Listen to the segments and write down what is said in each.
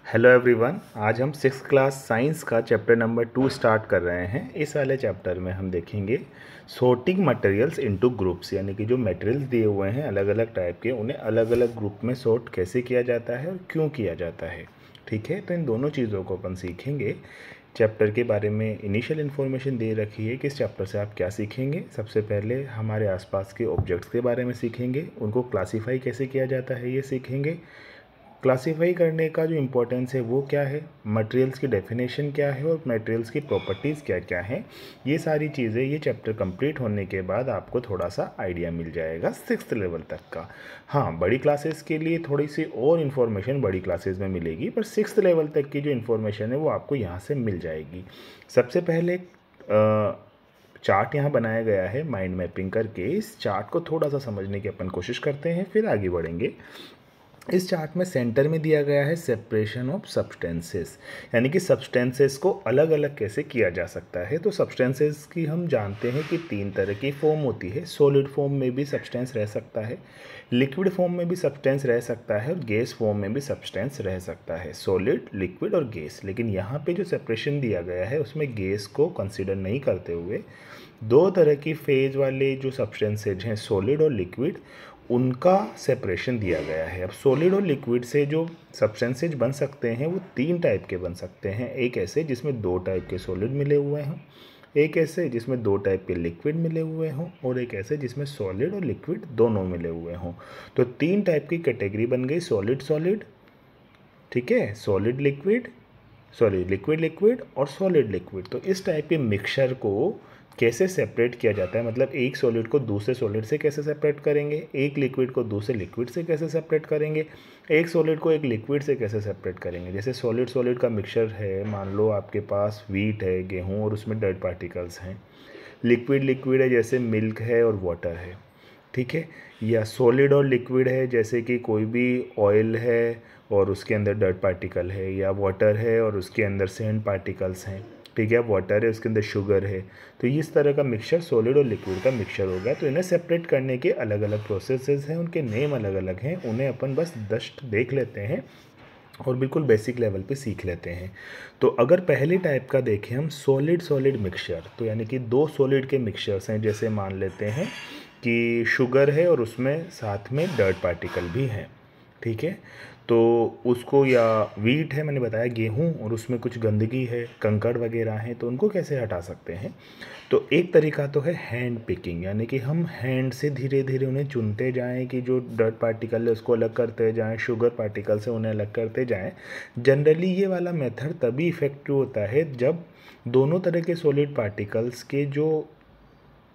Hello everyone, आज हम 6th class science का चैप्टर नंबर 2 स्टार्ट कर रहे हैं। इस वाले चैप्टर में हम देखेंगे सॉर्टिंग मटेरियल्स इनटू ग्रुप्स, यानी कि जो मटेरियल्स दिए हुए हैं अलग अलग टाइप के, उन्हें अलग अलग ग्रुप में सॉर्ट कैसे किया जाता है और क्यों किया जाता है। ठीक है, तो इन दोनों चीज़ों को अपन सीखेंगे। चैप्टर के बारे में इनिशियल इन्फॉर्मेशन दे रखी है कि इस चैप्टर से आप क्या सीखेंगे। सबसे पहले हमारे आसपास के ऑब्जेक्ट्स के बारे में सीखेंगे, उनको क्लासीफाई कैसे किया जाता है ये सीखेंगे। क्लासीफाई करने का जो इम्पोर्टेंस है वो क्या है, मटेरियल्स की डेफिनेशन क्या है और मटेरियल्स की प्रॉपर्टीज़ क्या क्या हैं, ये सारी चीज़ें ये चैप्टर कंप्लीट होने के बाद आपको थोड़ा सा आइडिया मिल जाएगा 6th लेवल तक का। हाँ, बड़ी क्लासेस के लिए थोड़ी सी और इन्फॉर्मेशन बड़ी क्लासेस में मिलेगी, पर 6th लेवल तक की जो इन्फॉर्मेशन है वो आपको यहाँ से मिल जाएगी। सबसे पहले चार्ट यहाँ बनाया गया है माइंड मैपिंग करके। इस चार्ट को थोड़ा सा समझने की अपन कोशिश करते हैं, फिर आगे बढ़ेंगे। इस चार्ट में सेंटर में दिया गया है सेपरेशन ऑफ सब्सटेंसेस, यानी कि सब्सटेंसेस को अलग अलग कैसे किया जा सकता है। तो सब्सटेंसेस की हम जानते हैं कि 3 तरह की फॉर्म होती है। सॉलिड फॉर्म में भी सब्सटेंस रह सकता है, लिक्विड फॉर्म में भी सब्सटेंस रह सकता है और गैस फॉर्म में भी सब्सटेंस रह सकता है। सॉलिड, लिक्विड और गैस। लेकिन यहाँ पे जो सेपरेशन दिया गया है उसमें गैस को कंसिडर नहीं करते हुए 2 तरह की फेज वाले जो सब्सटेंसेज हैं, सॉलिड और लिक्विड, उनका सेपरेशन दिया गया है। अब सॉलिड और लिक्विड से जो सब्सटेंसेज बन सकते हैं वो 3 टाइप के बन सकते हैं। एक ऐसे जिसमें 2 टाइप के सॉलिड मिले हुए हों, एक ऐसे जिसमें 2 टाइप के लिक्विड मिले हुए हों, और एक ऐसे जिसमें सॉलिड और लिक्विड दोनों मिले हुए हों। तो 3 टाइप की कैटेगरी बन गई, सॉलिड सॉलिड, ठीक है, solid liquid, sorry liquid liquid और सॉलिड लिक्विड। तो इस टाइप के मिक्सचर को कैसे सेपरेट किया जाता है, मतलब एक सॉलिड को दूसरे सॉलिड से कैसे सेपरेट करेंगे, एक लिक्विड को दूसरे लिक्विड से कैसे सेपरेट करेंगे, एक सॉलिड को एक लिक्विड से कैसे सेपरेट करेंगे। जैसे सॉलिड सॉलिड का मिक्सचर है, मान लो आपके पास व्हीट है, गेहूँ, और उसमें डर्ट पार्टिकल्स हैं। लिक्विड लिक्विड है, जैसे मिल्क है और वाटर है, ठीक है। या सॉलिड और लिक्विड है, जैसे कि कोई भी ऑयल है और उसके अंदर डर्ट पार्टिकल है, या वाटर है और उसके अंदर सैंड पार्टिकल्स हैं, ठीक है। वाटर है, उसके अंदर शुगर है। तो इस तरह का मिक्सचर सॉलिड और लिक्विड का मिक्सचर हो गया। तो इन्हें सेपरेट करने के अलग अलग प्रोसेसेस हैं, उनके नेम अलग अलग हैं, उन्हें अपन बस जस्ट देख लेते हैं और बिल्कुल बेसिक लेवल पे सीख लेते हैं। तो अगर पहले टाइप का देखें हम, सॉलिड सॉलिड मिक्सचर, तो यानी कि 2 सॉलिड के मिक्सचर्स हैं। जैसे मान लेते हैं कि शुगर है और उसमें साथ में डर्ट पार्टिकल भी हैं, ठीक है। तो उसको, या वीट है, मैंने बताया गेहूं, और उसमें कुछ गंदगी है, कंकड़ वगैरह हैं, तो उनको कैसे हटा सकते हैं। तो एक तरीका तो है हैंड पिकिंग, यानी कि हम हैंड से धीरे धीरे उन्हें चुनते जाएं कि जो डर्ट पार्टिकल है उसको अलग करते जाएं, शुगर पार्टिकल से उन्हें अलग करते जाएं। जनरली ये वाला मेथड तभी इफ़ेक्टिव होता है जब दोनों तरह के सॉलिड पार्टिकल्स के जो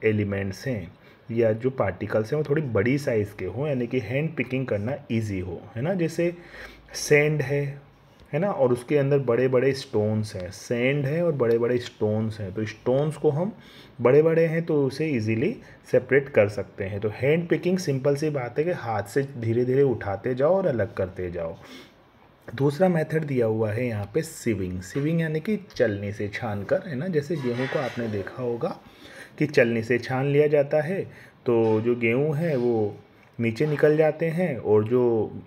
एलिमेंट्स हैं या जो पार्टिकल्स हैं वो थोड़ी बड़ी साइज़ के हों, यानी कि हैंड पिकिंग करना इजी हो, है ना। जैसे सैंड है ना, और उसके अंदर बड़े बड़े स्टोन्स हैं, सैंड है और बड़े बड़े स्टोन्स हैं, तो स्टोन्स को हम बड़े बड़े हैं तो उसे इजीली सेपरेट कर सकते हैं। तो हैंड पिकिंग सिंपल सी बात है कि हाथ से धीरे धीरे उठाते जाओ और अलग करते जाओ। दूसरा मेथड दिया हुआ है यहाँ पे सिविंग। सिविंग यानी कि चलनी से छान कर, है ना। जैसे गेहूँ को आपने देखा होगा कि चलनी से छान लिया जाता है, तो जो गेहूँ है वो नीचे निकल जाते हैं और जो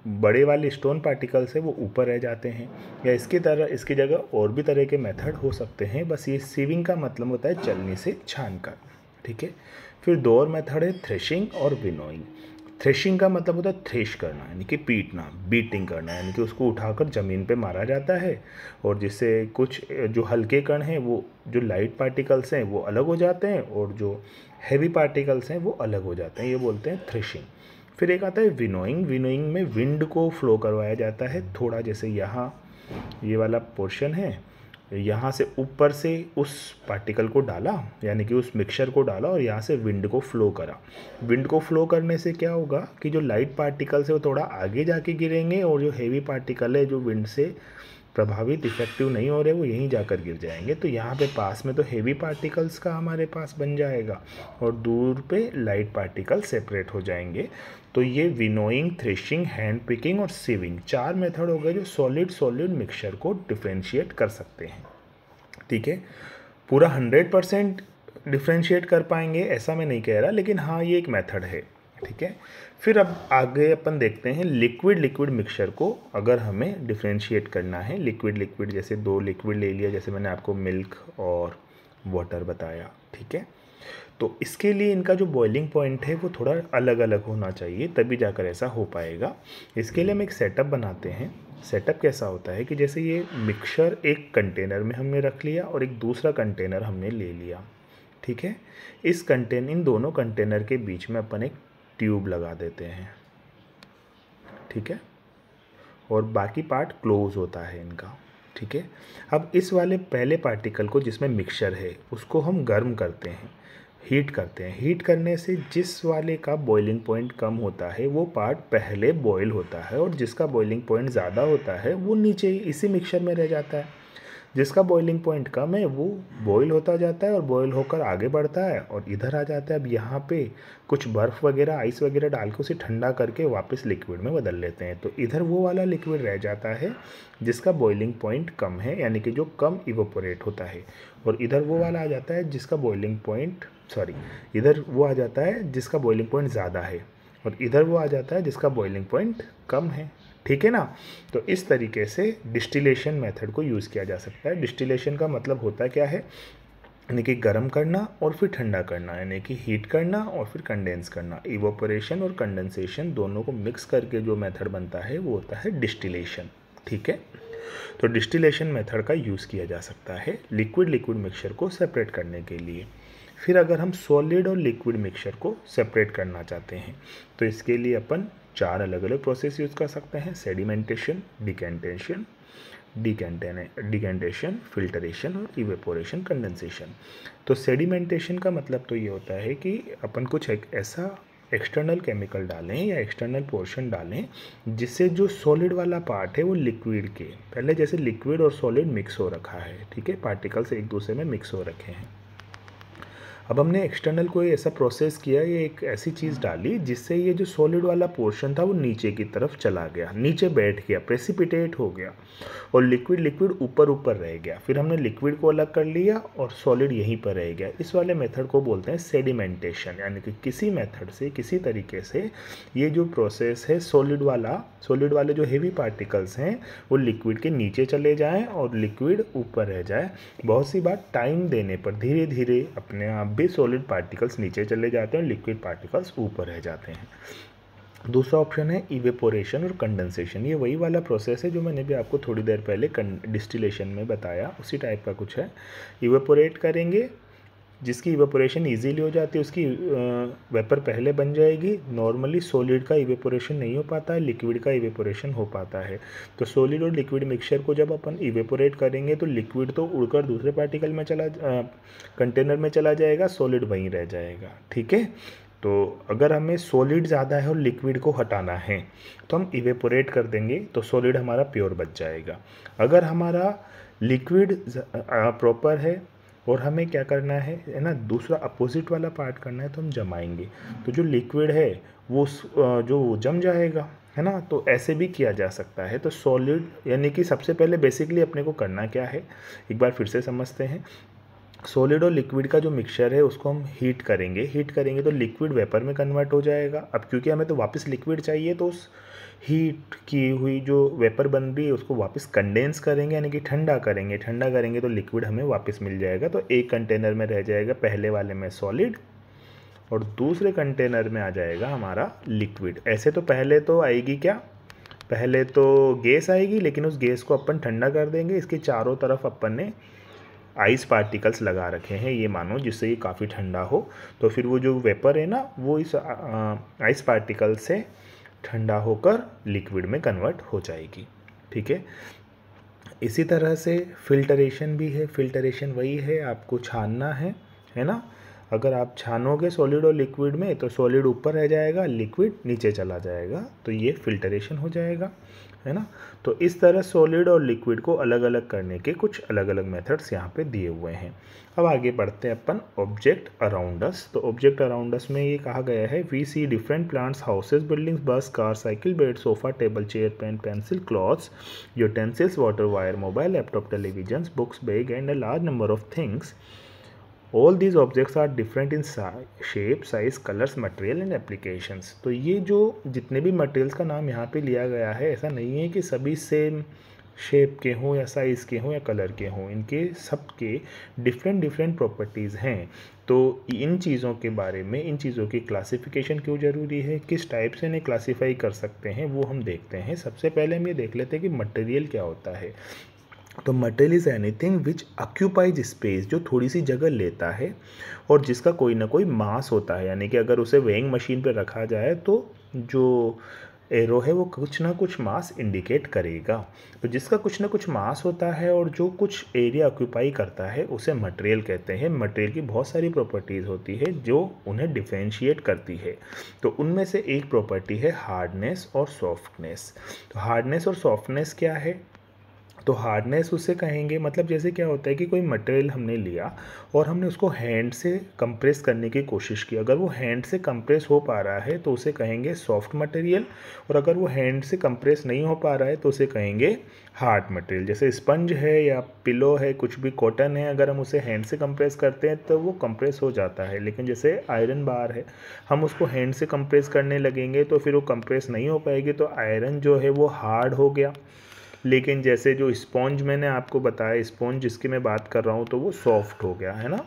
बड़े वाले स्टोन पार्टिकल्स है वो ऊपर रह जाते हैं। या इसकी तरह, इसकी जगह और भी तरह के मेथड हो सकते हैं, बस ये सिविंग का मतलब होता है चलनी से छान कर, ठीक है। फिर 2 और मेथड है, थ्रेशिंग और विनोइंग। थ्रेशिंग का मतलब होता है थ्रेश करना, यानी कि पीटना, बीटिंग करना, यानी कि उसको उठाकर ज़मीन पे मारा जाता है, और जिससे कुछ जो हल्के कण हैं, वो जो लाइट पार्टिकल्स हैं वो अलग हो जाते हैं, और जो हैवी पार्टिकल्स हैं वो अलग हो जाते हैं, ये बोलते हैं थ्रेशिंग। फिर एक आता है विनोइंग। विनोइंग में विंड को फ्लो करवाया जाता है थोड़ा, जैसे यहाँ ये वाला पोर्शन है, यहाँ से ऊपर से उस पार्टिकल को डाला, यानी कि उस मिक्सचर को डाला, और यहाँ से विंड को फ्लो करा। विंड को फ्लो करने से क्या होगा कि जो लाइट पार्टिकल्स है वो थोड़ा आगे जाके गिरेंगे, और जो हेवी पार्टिकल है जो विंड से प्रभावित इफेक्टिव नहीं हो रहे वो यहीं जाकर गिर जाएंगे। तो यहाँ पे पास में तो हेवी पार्टिकल्स का हमारे पास बन जाएगा, और दूर पे लाइट पार्टिकल सेपरेट हो जाएंगे। तो ये विनोइंग, थ्रेशिंग, हैंड पिकिंग और सिविंग 4 मेथड हो गए जो सॉलिड सॉलिड मिक्सचर को डिफ्रेंशिएट कर सकते हैं, ठीक है। पूरा 100% डिफ्रेंशिएट कर पाएंगे ऐसा मैं नहीं कह रहा, लेकिन हाँ ये एक मेथड है, ठीक है। फिर अब आगे अपन देखते हैं लिक्विड लिक्विड मिक्सचर को अगर हमें डिफ्रेंशिएट करना है। लिक्विड लिक्विड जैसे दो लिक्विड ले लिया, जैसे मैंने आपको मिल्क और वाटर बताया, ठीक है। तो इसके लिए इनका जो बॉइलिंग पॉइंट है वो थोड़ा अलग अलग होना चाहिए, तभी जाकर ऐसा हो पाएगा। इसके लिए हम एक सेटअप बनाते हैं। सेटअप कैसा होता है कि जैसे ये मिक्सचर एक कंटेनर में हमने रख लिया और एक दूसरा कंटेनर हमने ले लिया, ठीक है। इन दोनों कंटेनर के बीच में अपन एक ट्यूब लगा देते हैं, ठीक है, और बाकी पार्ट क्लोज होता है इनका, ठीक है। अब इस वाले पहले पार्टिकल को जिसमें मिक्सचर है उसको हम गर्म करते हैं, हीट करते हैं। हीट करने से जिस वाले का बॉइलिंग पॉइंट कम होता है वो पार्ट पहले बॉयल होता है, और जिसका बॉइलिंग पॉइंट ज़्यादा होता है वो नीचे इसी मिक्सचर में रह जाता है। जिसका बॉइलिंग पॉइंट कम है वो बॉयल होता जाता है और बॉयल होकर आगे बढ़ता है और इधर आ जाता है। अब यहाँ पे कुछ बर्फ़ वगैरह, आइस वगैरह डाल के उसे ठंडा करके वापस लिक्विड में बदल लेते हैं। तो इधर वो वाला लिक्विड रह जाता है जिसका बॉइलिंग पॉइंट कम है, यानी कि जो कम इवोपोरेट होता है, और इधर वो वाला आ जाता है जिसका बॉइलिंग पॉइंट इधर वो आ जाता है जिसका बॉइलिंग पॉइंट ज़्यादा है, और इधर वो आ जाता है जिसका बॉइलिंग पॉइंट कम है, ठीक है ना। तो इस तरीके से डिस्टिलेशन मेथड को यूज़ किया जा सकता है। डिस्टिलेशन का मतलब होता क्या है, यानी कि गर्म करना और फिर ठंडा करना, यानी कि हीट करना और फिर कंडेंस करना। इवोपोरेशन और कंडेंसेशन दोनों को मिक्स करके जो मेथड बनता है वो होता है डिस्टिलेशन, ठीक है। तो डिस्टिलेशन मेथड का यूज़ किया जा सकता है लिक्विड लिक्विड मिक्सचर को सेपरेट करने के लिए। फिर अगर हम सॉलिड और लिक्विड मिक्सचर को सेपरेट करना चाहते हैं तो इसके लिए अपन 4 अलग अलग प्रोसेस यूज़ कर सकते हैं। सेडिमेंटेशन, डिकेंटेशन, फिल्टरेशन और इवेपोरेशन, कंडेंसेशन। तो सेडिमेंटेशन का मतलब तो ये होता है कि अपन कुछ एक ऐसा एक्सटर्नल केमिकल डालें या एक्सटर्नल पोर्शन डालें जिससे जो सॉलिड वाला पार्ट है वो लिक्विड के, पहले जैसे लिक्विड और सॉलिड मिक्स हो रखा है, ठीक है, पार्टिकल्स एक दूसरे में मिक्स हो रखे हैं। अब हमने एक्सटर्नल कोई ऐसा प्रोसेस किया, ये एक ऐसी चीज़ डाली जिससे ये जो सॉलिड वाला पोर्शन था वो नीचे की तरफ चला गया, नीचे बैठ गया, प्रेसिपिटेट हो गया, और लिक्विड ऊपर ऊपर रह गया। फिर हमने लिक्विड को अलग कर लिया और सॉलिड यहीं पर रह गया। इस वाले मेथड को बोलते हैं सेडिमेंटेशन, यानी कि किसी मेथड से, किसी तरीके से ये जो प्रोसेस है सॉलिड वाले जो हेवी पार्टिकल्स हैं वो लिक्विड के नीचे चले जाएँ और लिक्विड ऊपर रह जाए। बहुत सी बार टाइम देने पर धीरे धीरे अपने आप भी सॉलिड पार्टिकल्स नीचे चले जाते हैं और लिक्विड पार्टिकल्स ऊपर रह जाते हैं। दूसरा ऑप्शन है इवेपोरेशन और कंडेंसेशन। ये वही वाला प्रोसेस है जो मैंने भी आपको थोड़ी देर पहले डिस्टिलेशन में बताया, उसी टाइप का कुछ है। इवेपोरेट करेंगे, जिसकी इवेपोरेशन इजीली हो जाती है उसकी वेपर पहले बन जाएगी। नॉर्मली सॉलिड का इवेपोरेशन नहीं हो पाता है, लिक्विड का इवेपोरेशन हो पाता है। तो सॉलिड और लिक्विड मिक्सचर को जब अपन इवेपोरेट करेंगे तो लिक्विड तो उड़कर दूसरे पार्टिकल में कंटेनर में चला जाएगा, सॉलिड वहीं रह जाएगा, ठीक है। तो अगर हमें सॉलिड ज़्यादा है और लिक्विड को हटाना है तो हम इवेपोरेट कर देंगे तो सॉलिड हमारा प्योर बच जाएगा। अगर हमारा लिक्विड प्रॉपर है और हमें क्या करना है ना, दूसरा अपोजिट वाला पार्ट करना है, तो हम जमाएंगे तो जो लिक्विड है वो जो जम जाएगा, है ना। तो ऐसे भी किया जा सकता है। तो सॉलिड यानी कि सबसे पहले बेसिकली अपने को करना क्या है, एक बार फिर से समझते हैं। सॉलिड और लिक्विड का जो मिक्सचर है उसको हम हीट करेंगे तो लिक्विड वेपर में कन्वर्ट हो जाएगा। अब क्योंकि हमें तो वापस लिक्विड चाहिए तो उस हीट की हुई जो वेपर बन रही है उसको वापस कंडेंस करेंगे, यानी कि ठंडा करेंगे तो लिक्विड हमें वापस मिल जाएगा। तो एक कंटेनर में रह जाएगा पहले वाले में सॉलिड और दूसरे कंटेनर में आ जाएगा हमारा लिक्विड। ऐसे तो पहले तो आएगी क्या, पहले तो गैस आएगी, लेकिन उस गैस को अपन ठंडा कर देंगे। इसके चारों तरफ अपन ने आइस पार्टिकल्स लगा रखे हैं, ये मानो, जिससे ये काफ़ी ठंडा हो। तो फिर वो जो वेपर है ना वो इस आइस पार्टिकल से ठंडा होकर लिक्विड में कन्वर्ट हो जाएगी, ठीक है। इसी तरह से फिल्टरेशन भी है। फिल्टरेशन वही है, आपको छानना है ना। अगर आप छानोगे सॉलिड और लिक्विड में तो सॉलिड ऊपर रह जाएगा, लिक्विड नीचे चला जाएगा, तो ये फिल्टरेशन हो जाएगा, है ना। तो इस तरह सॉलिड और लिक्विड को अलग अलग करने के कुछ अलग अलग मेथड्स यहाँ पे दिए हुए हैं। अब आगे बढ़ते हैं अपन ऑब्जेक्ट अराउंड अस। तो ऑब्जेक्ट अराउंड अस में ये कहा गया है, we see different plants, houses, buildings, bus, car, cycle, bed, sofa, table, chair, pen, pencil, clothes, utensils, water, wire, mobile, laptop, television, books, bag and a large number of things all these objects are different in shape, size, colours, material and applications. तो ये जो जितने भी materials का नाम यहाँ पे लिया गया है, ऐसा नहीं है कि सभी सेम शेप के हों या साइज़ के हों या कलर के हों, इनके सब के डिफरेंट डिफरेंट प्रॉपर्टीज़ हैं। तो इन चीज़ों के बारे में, इन चीज़ों की क्लासिफिकेशन क्यों ज़रूरी है, किस टाइप से इन्हें क्लासीफाई कर सकते हैं, वो हम देखते हैं। सबसे पहले हम ये देख लेते हैं कि मटेरियल क्या होता है। तो material is anything which occupies space, जो थोड़ी सी जगह लेता है और जिसका कोई ना कोई मास होता है, यानी कि अगर उसे वेइंग मशीन पर रखा जाए तो जो एरो है वो कुछ ना कुछ मास इंडिकेट करेगा। तो जिसका कुछ ना कुछ मास होता है और जो कुछ एरिया ऑक्यूपाई करता है उसे मटेरियल कहते हैं। मटेरियल की बहुत सारी प्रॉपर्टीज़ होती है जो उन्हें डिफरेंशिएट करती है। तो उनमें से एक प्रॉपर्टी है हार्डनेस और सॉफ्टनेस। तो हार्डनेस और सॉफ्टनेस क्या है? तो हार्डनेस उसे कहेंगे, मतलब जैसे क्या होता है कि कोई मटेरियल हमने लिया और हमने उसको हैंड से कंप्रेस करने की कोशिश की। अगर वो हैंड से कंप्रेस हो पा रहा है तो उसे कहेंगे सॉफ्ट मटेरियल, और अगर वो हैंड से कंप्रेस नहीं हो पा रहा है तो उसे कहेंगे हार्ड मटेरियल। जैसे स्पंज है या पिलो है, कुछ भी कॉटन है, अगर हम उसे हैंड से कंप्रेस करते हैं तो वो कंप्रेस हो जाता है। लेकिन जैसे आयरन बार है, हम उसको हैंड से कंप्रेस करने लगेंगे तो फिर वो कंप्रेस नहीं हो पाएगी, तो आयरन जो है वो हार्ड हो गया। लेकिन जैसे जो स्पॉन्ज मैंने आपको बताया, स्पॉन्ज जिसकी मैं बात कर रहा हूँ, तो वो सॉफ्ट हो गया है ना।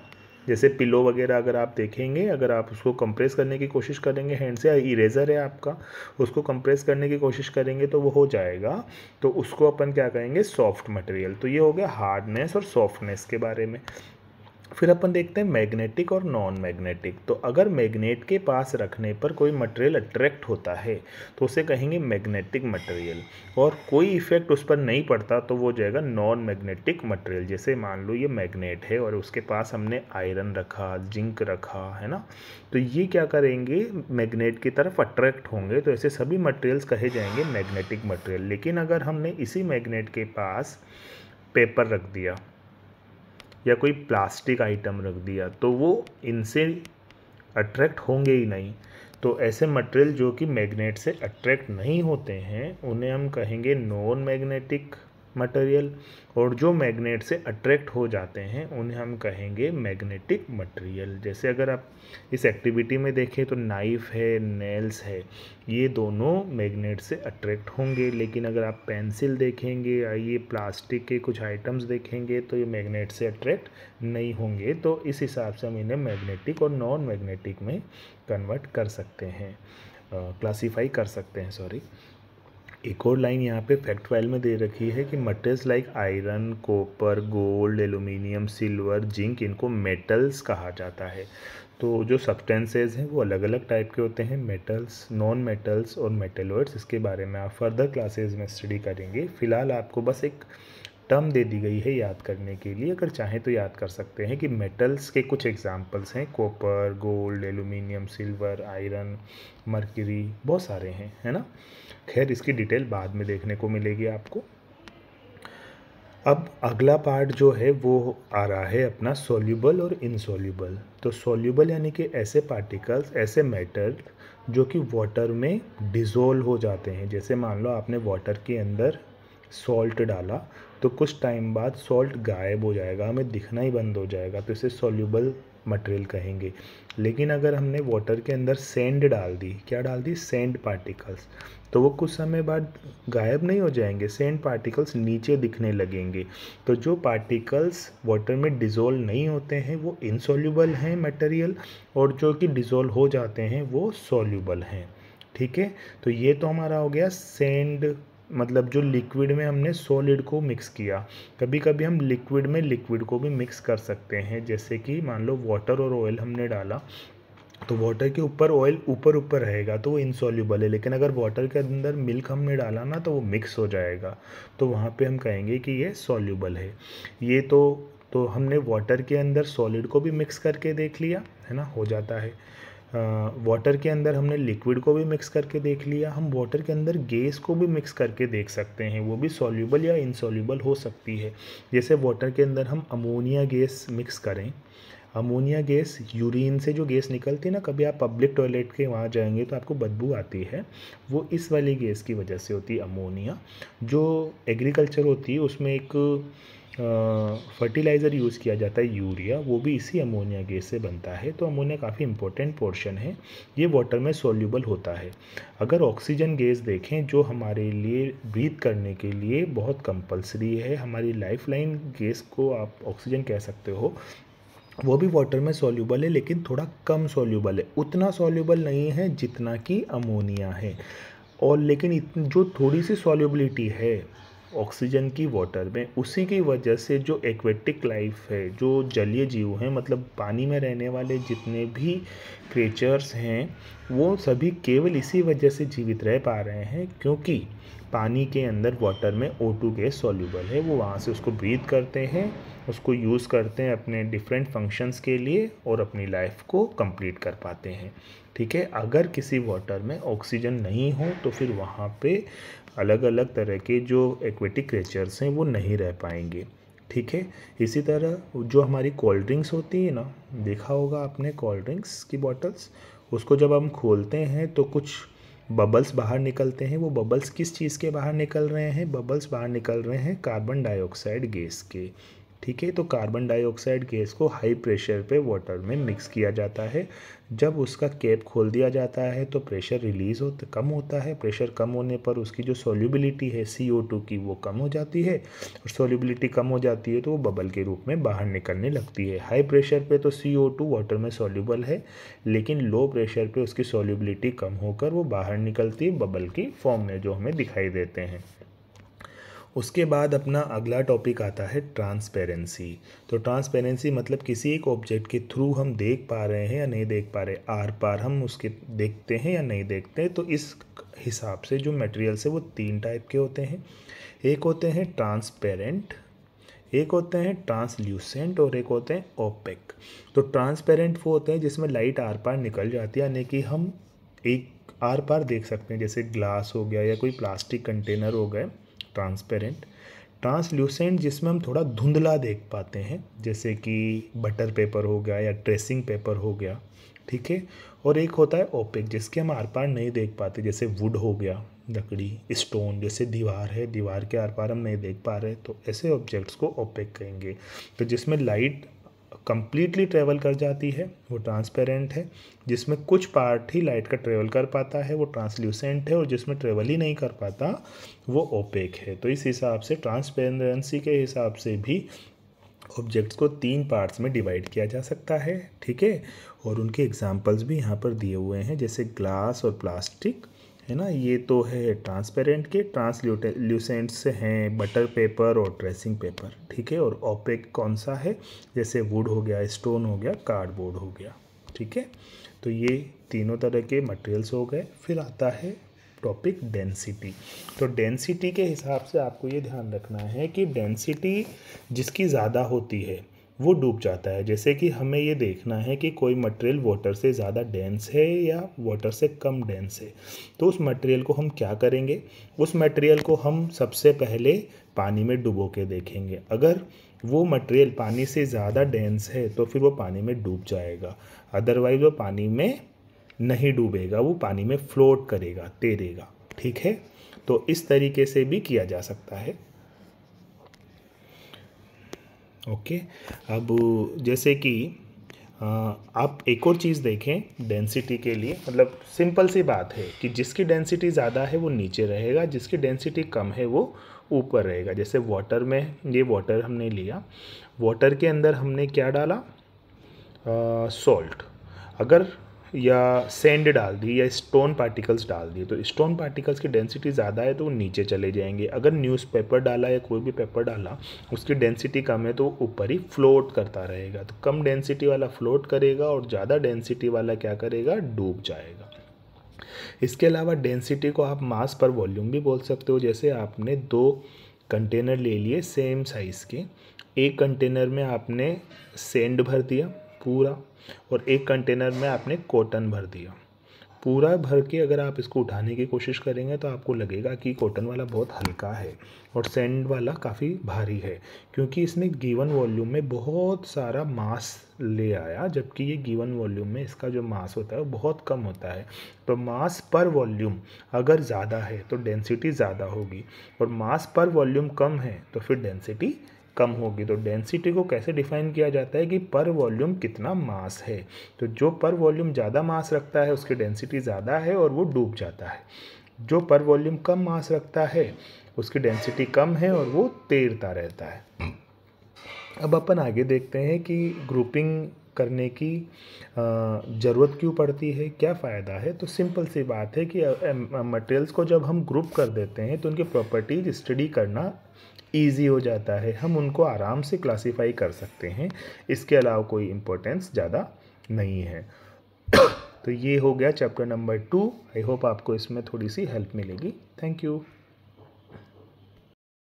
जैसे पिलो वगैरह अगर आप देखेंगे, अगर आप उसको कंप्रेस करने की कोशिश करेंगे हैंड से, या इरेज़र है आपका, उसको कंप्रेस करने की कोशिश करेंगे तो वो हो जाएगा। तो उसको अपन क्या कहेंगे? Soft material. तो ये हो गया हार्डनेस और सॉफ्टनेस के बारे में। फिर अपन देखते हैं मैग्नेटिक और नॉन मैग्नेटिक। तो अगर मैग्नेट के पास रखने पर कोई मटेरियल अट्रैक्ट होता है तो उसे कहेंगे मैग्नेटिक मटेरियल, और कोई इफेक्ट उस पर नहीं पड़ता तो वो हो जाएगा नॉन मैग्नेटिक मटेरियल। जैसे मान लो ये मैग्नेट है और उसके पास हमने आयरन रखा, जिंक रखा, है ना, तो ये क्या करेंगे? मैग्नेट की तरफ अट्रैक्ट होंगे, तो ऐसे सभी मटेरियल्स कहे जाएंगे मैग्नेटिक मटेरियल। लेकिन अगर हमने इसी मैग्नेट के पास पेपर रख दिया या कोई प्लास्टिक आइटम रख दिया तो वो इनसे अट्रैक्ट होंगे ही नहीं। तो ऐसे मटेरियल जो कि मैग्नेट से अट्रैक्ट नहीं होते हैं उन्हें हम कहेंगे नॉन मैग्नेटिक मटेरियल, और जो मैग्नेट से अट्रैक्ट हो जाते हैं उन्हें हम कहेंगे मैग्नेटिक मटेरियल। जैसे अगर आप इस एक्टिविटी में देखें तो नाइफ है, नेल्स है, ये दोनों मैग्नेट से अट्रैक्ट होंगे। लेकिन अगर आप पेंसिल देखेंगे या ये प्लास्टिक के कुछ आइटम्स देखेंगे तो ये मैग्नेट से अट्रैक्ट नहीं होंगे। तो इस हिसाब से हम इन्हें मैग्नेटिक और नॉन मैग्नेटिक में कन्वर्ट कर सकते हैं, क्लासीफाई कर सकते हैं, सॉरी। एक और लाइन यहाँ पे फैक्ट फाइल में दे रखी है कि materials like iron, copper, gold, aluminium, silver, zinc, इनको मेटल्स कहा जाता है। तो जो सब्सटेंसेज हैं वो अलग अलग टाइप के होते हैं, मेटल्स, नॉन मेटल्स और मेटेलॉइड्स। इसके बारे में आप फर्दर क्लासेज में स्टडी करेंगे। फिलहाल आपको बस एक टर्म दे दी गई है याद करने के लिए, अगर चाहें तो याद कर सकते हैं कि मेटल्स के कुछ एग्जांपल्स हैं copper, gold, aluminium, silver, iron, mercury, बहुत सारे हैं, है ना। खैर इसकी डिटेल बाद में देखने को मिलेगी आपको। अब अगला पार्ट जो है वो आ रहा है अपना सॉल्यूबल और इनसॉल्यूबल। तो सॉल्यूबल यानी कि ऐसे पार्टिकल्स, ऐसे मैटर जो कि वाटर में डिज़ोल्व हो जाते हैं। जैसे मान लो आपने वाटर के अंदर सॉल्ट डाला तो कुछ टाइम बाद सॉल्ट गायब हो जाएगा, हमें दिखना ही बंद हो जाएगा, तो इसे सॉल्यूबल मटेरियल कहेंगे। लेकिन अगर हमने वाटर के अंदर सैंड डाल दी, क्या डाल दी? सैंड पार्टिकल्स, तो वो कुछ समय बाद गायब नहीं हो जाएंगे, सैंड पार्टिकल्स नीचे दिखने लगेंगे। तो जो पार्टिकल्स वाटर में डिज़ोल्व नहीं होते हैं वो इनसॉल्यूबल हैं मटेरियल, और जो कि डिज़ोल्व हो जाते हैं वो सॉल्यूबल हैं। ठीक है, तो ये तो हमारा हो गया सैंड, मतलब जो लिक्विड में हमने सॉलिड को मिक्स किया। कभी कभी हम लिक्विड में लिक्विड को भी मिक्स कर सकते हैं, जैसे कि मान लो वाटर और ऑयल हमने डाला तो वाटर के ऊपर ऑयल ऊपर ऊपर रहेगा तो वो इनसॉल्यूबल है। लेकिन अगर वाटर के अंदर मिल्क हमने डाला ना तो वो मिक्स हो जाएगा, तो वहाँ पे हम कहेंगे कि ये सॉल्यूबल है। ये तो हमने वाटर के अंदर सॉलिड को भी मिक्स करके देख लिया, है ना, हो जाता है। वाटर के अंदर हमने लिक्विड को भी मिक्स करके देख लिया, हम वाटर के अंदर गैस को भी मिक्स करके देख सकते हैं, वो भी सॉल्यूबल या इनसॉल्यूबल हो सकती है। जैसे वाटर के अंदर हम अमोनिया गैस मिक्स करें, अमोनिया गैस, यूरिन से जो गैस निकलती है ना, कभी आप पब्लिक टॉयलेट के वहाँ जाएंगे तो आपको बदबू आती है, वो इस वाली गैस की वजह से होती है, अमोनिया। जो एग्रीकल्चर होती है उसमें एक फर्टिलाइज़र यूज़ किया जाता है यूरिया, वो भी इसी अमोनिया गैस से बनता है। तो अमोनिया काफ़ी इंपॉर्टेंट पोर्शन है, ये वाटर में सॉल्यूबल होता है। अगर ऑक्सीजन गैस देखें जो हमारे लिए ब्रीथ करने के लिए बहुत कंपलसरी है, हमारी लाइफलाइन गैस को आप ऑक्सीजन कह सकते हो, वो भी वाटर में सॉल्यूबल है लेकिन थोड़ा कम सॉल्यूबल है, उतना सॉल्यूबल नहीं है जितना कि अमोनिया है। और लेकिन जो थोड़ी सी सॉल्युबिलिटी है ऑक्सीजन की वाटर में, उसी की वजह से जो एक्वेटिक लाइफ है, जो जलीय जीव हैं, मतलब पानी में रहने वाले जितने भी क्रिएचर्स हैं, वो सभी केवल इसी वजह से जीवित रह पा रहे हैं क्योंकि पानी के अंदर वाटर में O2 गैस सॉल्यूबल है। वो वहाँ से उसको ब्रीथ करते हैं, उसको यूज़ करते हैं अपने डिफरेंट फंक्शंस के लिए और अपनी लाइफ को कंप्लीट कर पाते हैं। ठीक है, अगर किसी वाटर में ऑक्सीजन नहीं हो तो फिर वहाँ पे अलग अलग तरह के जो एक्वेटिक क्रिएचर्स हैं वो नहीं रह पाएंगे। ठीक है, इसी तरह जो हमारी कोल्ड ड्रिंक्स होती है ना, देखा होगा आपने कोल्ड ड्रिंक्स की बॉटल्स, उसको जब हम खोलते हैं तो कुछ बबल्स बाहर निकलते हैं। वो बबल्स किस चीज़ के बाहर निकल रहे हैं? बबल्स बाहर निकल रहे हैं कार्बन डाइऑक्साइड गैस के। ठीक है, तो कार्बन डाइऑक्साइड गैस को हाई प्रेशर पे वाटर में मिक्स किया जाता है। जब उसका कैप खोल दिया जाता है तो प्रेशर रिलीज़ कम होता है। प्रेशर कम होने पर उसकी जो सॉल्युबिलिटी है CO2 की, वो कम हो जाती है, और सॉल्युबिलिटी कम हो जाती है तो वो बबल के रूप में बाहर निकलने लगती है। हाई प्रेशर पे तो CO2 वाटर में सॉल्युबल है, लेकिन लो प्रेशर पे उसकी सॉल्युबिलिटी कम होकर वो बाहर निकलती है बबल की फॉर्म में, जो हमें दिखाई देते हैं। उसके बाद अपना अगला टॉपिक आता है ट्रांसपेरेंसी। तो ट्रांसपेरेंसी मतलब किसी एक ऑब्जेक्ट के थ्रू हम देख पा रहे हैं या नहीं देख पा रहे, आर पार हम उसके देखते हैं या नहीं देखते। तो इस हिसाब से जो मटेरियल्स है वो 3 टाइप के होते हैं। एक होते हैं ट्रांसपेरेंट, एक होते हैं ट्रांसल्यूसेंट और एक होते हैं ओपेक। तो ट्रांसपेरेंट वो होते हैं जिसमें लाइट आर पार निकल जाती है, यानी कि हम एक आर पार देख सकते हैं, जैसे ग्लास हो गया या कोई प्लास्टिक कंटेनर हो गए, ट्रांसपेरेंट। ट्रांसल्यूसेंट जिसमें हम थोड़ा धुंधला देख पाते हैं, जैसे कि बटर पेपर हो गया या ट्रेसिंग पेपर हो गया। ठीक है, और एक होता है ओपेक जिसके हम आर पार नहीं देख पाते, जैसे वुड हो गया, लकड़ी, स्टोन, जैसे दीवार है, दीवार के आर पार हम नहीं देख पा रहे, तो ऐसे ऑब्जेक्ट्स को ओपेक कहेंगे। तो जिसमें लाइट कंप्लीटली ट्रेवल कर जाती है वो ट्रांसपेरेंट है, जिसमें कुछ पार्ट ही लाइट का ट्रेवल कर पाता है वो ट्रांसल्यूसेंट है, और जिसमें ट्रेवल ही नहीं कर पाता वो ओपेक है। तो इस हिसाब से ट्रांसपेरेंसी के हिसाब से भी ऑब्जेक्ट्स को 3 पार्ट्स में डिवाइड किया जा सकता है। ठीक है, और उनके एग्जांपल्स भी यहाँ पर दिए हुए हैं, जैसे ग्लास और प्लास्टिक है ना, ये तो है ट्रांसपेरेंट के। ट्रांसल्यूसेंट्स हैं बटर पेपर और ट्रेसिंग पेपर। ठीक है, और ओपेक कौन सा है? जैसे वुड हो गया, स्टोन हो गया, कार्डबोर्ड हो गया। ठीक है, तो ये तीनों तरह के मटेरियल्स हो गए। फिर आता है टॉपिक डेंसिटी। तो डेंसिटी के हिसाब से आपको ये ध्यान रखना है कि डेंसिटी जिसकी ज़्यादा होती है वो डूब जाता है। जैसे कि हमें ये देखना है कि कोई मटेरियल वाटर से ज़्यादा डेंस है या वाटर से कम डेंस है, तो उस मटेरियल को हम क्या करेंगे? उस मटेरियल को हम सबसे पहले पानी में डुबो के देखेंगे। अगर वो मटेरियल पानी से ज़्यादा डेंस है तो फिर वो पानी में डूब जाएगा, अदरवाइज वो पानी में नहीं डूबेगा, वो पानी में फ्लोट करेगा, तैरेगा। ठीक है, तो इस तरीके से भी किया जा सकता है। ओके, अब जैसे कि आप एक और चीज़ देखें डेंसिटी के लिए, मतलब सिंपल सी बात है कि जिसकी डेंसिटी ज़्यादा है वो नीचे रहेगा, जिसकी डेंसिटी कम है वो ऊपर रहेगा। जैसे वाटर में, ये वाटर हमने लिया, वाटर के अंदर हमने क्या डाला? सॉल्ट, अगर या सैंड डाल दी या स्टोन पार्टिकल्स डाल दिए, तो स्टोन पार्टिकल्स की डेंसिटी ज़्यादा है तो वो नीचे चले जाएंगे। अगर न्यूज़पेपर डाला या कोई भी पेपर डाला, उसकी डेंसिटी कम है तो वो ऊपर ही फ्लोट करता रहेगा। तो कम डेंसिटी वाला फ्लोट करेगा और ज़्यादा डेंसिटी वाला क्या करेगा? डूब जाएगा। इसके अलावा डेंसिटी को आप मास पर वॉल्यूम भी बोल सकते हो। जैसे आपने 2 कंटेनर ले लिए सेम साइज़ के, एक कंटेनर में आपने सैंड भर दिया पूरा, और एक कंटेनर में आपने कॉटन भर दिया। पूरा भर के अगर आप इसको उठाने की कोशिश करेंगे तो आपको लगेगा कि कॉटन वाला बहुत हल्का है और सैंड वाला काफ़ी भारी है, क्योंकि इसने गिवन वॉल्यूम में बहुत सारा मास ले आया, जबकि ये गिवन वॉल्यूम में इसका जो मास होता है वो बहुत कम होता है। तो मास पर वॉल्यूम अगर ज़्यादा है तो डेंसिटी ज़्यादा होगी, और मास पर वॉल्यूम कम है तो फिर डेंसिटी कम होगी। तो डेंसिटी को कैसे डिफाइन किया जाता है कि पर वॉल्यूम कितना मास है। तो जो पर वॉल्यूम ज़्यादा मास रखता है उसकी डेंसिटी ज़्यादा है और वो डूब जाता है। जो पर वॉल्यूम कम मास रखता है उसकी डेंसिटी कम है और वो तैरता रहता है। अब अपन आगे देखते हैं कि ग्रुपिंग करने की ज़रूरत क्यों पड़ती है, क्या फ़ायदा है। तो सिंपल सी बात है कि मटेरियल्स को जब हम ग्रुप कर देते हैं तो उनकी प्रॉपर्टीज स्टडी करना ईजी हो जाता है, हम उनको आराम से क्लासीफाई कर सकते हैं। इसके अलावा कोई इम्पोर्टेंस ज़्यादा नहीं है। तो ये हो गया चैप्टर नंबर 2। आई होप आपको इसमें थोड़ी सी हेल्प मिलेगी। Thank you.